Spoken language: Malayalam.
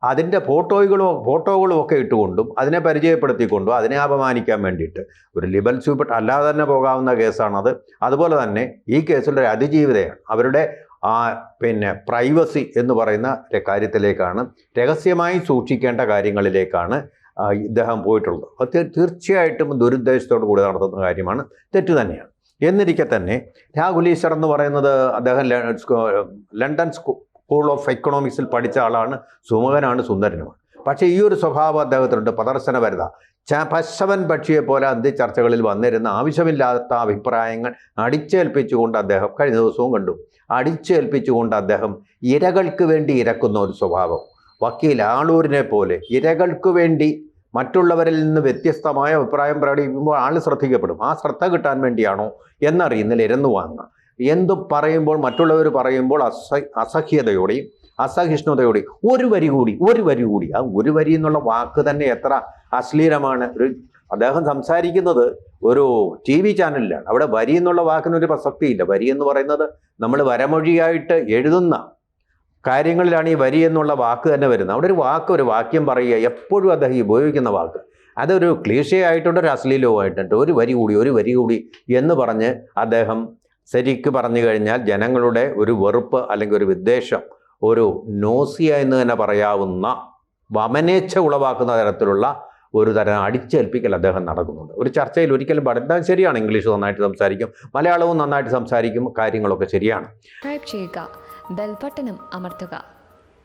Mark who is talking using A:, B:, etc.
A: അതിൻ്റെ ഫോട്ടോകളും ഒക്കെ ഇട്ടുകൊണ്ടും അതിനെ പരിചയപ്പെടുത്തിക്കൊണ്ടും അതിനെ അപമാനിക്കാൻ വേണ്ടിയിട്ട് ഒരു ലിബൽ സ്യൂട്ട് അല്ലാതെ തന്നെ പോകാവുന്ന കേസാണത്. അതുപോലെ തന്നെ ഈ കേസിലൊരു അതിജീവിതയാണ്. അവരുടെ പ്രൈവസി എന്ന് പറയുന്ന കാര്യത്തിലേക്കാണ്, രഹസ്യമായി സൂക്ഷിക്കേണ്ട കാര്യങ്ങളിലേക്കാണ് ഇദ്ദേഹം പോയിട്ടുള്ളത്. അത് തീർച്ചയായിട്ടും ദുരുദ്ദേശത്തോടു കൂടി നടത്തുന്ന കാര്യമാണ്, തെറ്റു തന്നെയാണ്. എന്നിരിക്കെ തന്നെ രാഹുൽ ഈശ്വർ എന്ന് പറയുന്നത് അദ്ദേഹം ലണ്ടൻ സ്കൂൾ ഓഫ് എക്കണോമിക്സിൽ പഠിച്ച ആളാണ്, സുമുഖനാണ്, സുന്ദരനുമാണ്. പക്ഷേ ഈ ഒരു സ്വഭാവം അദ്ദേഹത്തിനുണ്ട്, പ്രദർശനപരത. പശവൻ പക്ഷിയെ പോലെ അന്ത്യചർച്ചകളിൽ വന്നിരുന്ന ആവശ്യമില്ലാത്ത അഭിപ്രായങ്ങൾ അടിച്ചേൽപ്പിച്ചുകൊണ്ട് അദ്ദേഹം, കഴിഞ്ഞ ദിവസവും കണ്ടു, അടിച്ചേൽപ്പിച്ചുകൊണ്ട് അദ്ദേഹം ഇരകൾക്ക് വേണ്ടി ഇരക്കുന്ന ഒരു സ്വഭാവം. വക്കീൽ ആളൂരിനെ പോലെ ഇരകൾക്ക് വേണ്ടി മറ്റുള്ളവരിൽ നിന്ന് വ്യത്യസ്തമായ അഭിപ്രായം പ്രകടിപ്പിക്കുമ്പോൾ ആൾ ശ്രദ്ധിക്കപ്പെടും. ആ ശ്രദ്ധ കിട്ടാൻ വേണ്ടിയാണോ എന്നറിയുന്നില്ല, ഇരുന്നു വാങ്ങുക. എന്തും പറയുമ്പോൾ, മറ്റുള്ളവർ പറയുമ്പോൾ അസഹ്യതയോടെയും അസഹിഷ്ണുതയോടെയും ഒരു വരി കൂടി. ആ ഒരു വരി എന്നുള്ള വാക്ക് തന്നെ എത്ര അശ്ലീലമാണ്. അദ്ദേഹം സംസാരിക്കുന്നത് ഒരു TV ചാനലിലാണ്. അവിടെ വരി എന്നുള്ള വാക്കിനൊരു പ്രസക്തിയില്ല. വരി എന്ന് പറയുന്നത് നമ്മൾ വരമൊഴിയായിട്ട് എഴുതുന്ന കാര്യങ്ങളിലാണ് ഈ വരി എന്നുള്ള വാക്ക് തന്നെ വരുന്നത്. അവിടെ ഒരു വാക്യം പറയുക, എപ്പോഴും അദ്ദേഹം ഉപയോഗിക്കുന്ന വാക്ക് അതൊരു ക്ലീഷേ ആയിട്ടുണ്ട്, ഒരു അശ്ലീലവുമായിട്ടുണ്ട്. ഒരു വരി കൂടി എന്ന് പറഞ്ഞ് അദ്ദേഹം ശരിക്ക് പറഞ്ഞു കഴിഞ്ഞാൽ ജനങ്ങളുടെ ഒരു വെറുപ്പ് അല്ലെങ്കിൽ ഒരു വിദ്വേഷം, ഒരു നോസിയ എന്ന് തന്നെ പറയാവുന്ന വമനേച്ഛ ഉളവാക്കുന്ന തരത്തിലുള്ള ഒരു തരം അടിച്ചേൽപ്പിക്കൽ അദ്ദേഹം നടക്കുന്നുണ്ട്. ഒരു ചർച്ചയിൽ ഒരിക്കലും പഠിത്താൻ ശരിയാണ്, ഇംഗ്ലീഷ് നന്നായിട്ട് സംസാരിക്കും, മലയാളവും നന്നായിട്ട് സംസാരിക്കും, കാര്യങ്ങളൊക്കെ ശരിയാണ്.
B: സബ്സ്ക്രൈബ് ചെയ്യുക, ബെൽ ബട്ടണും അമർത്തുക.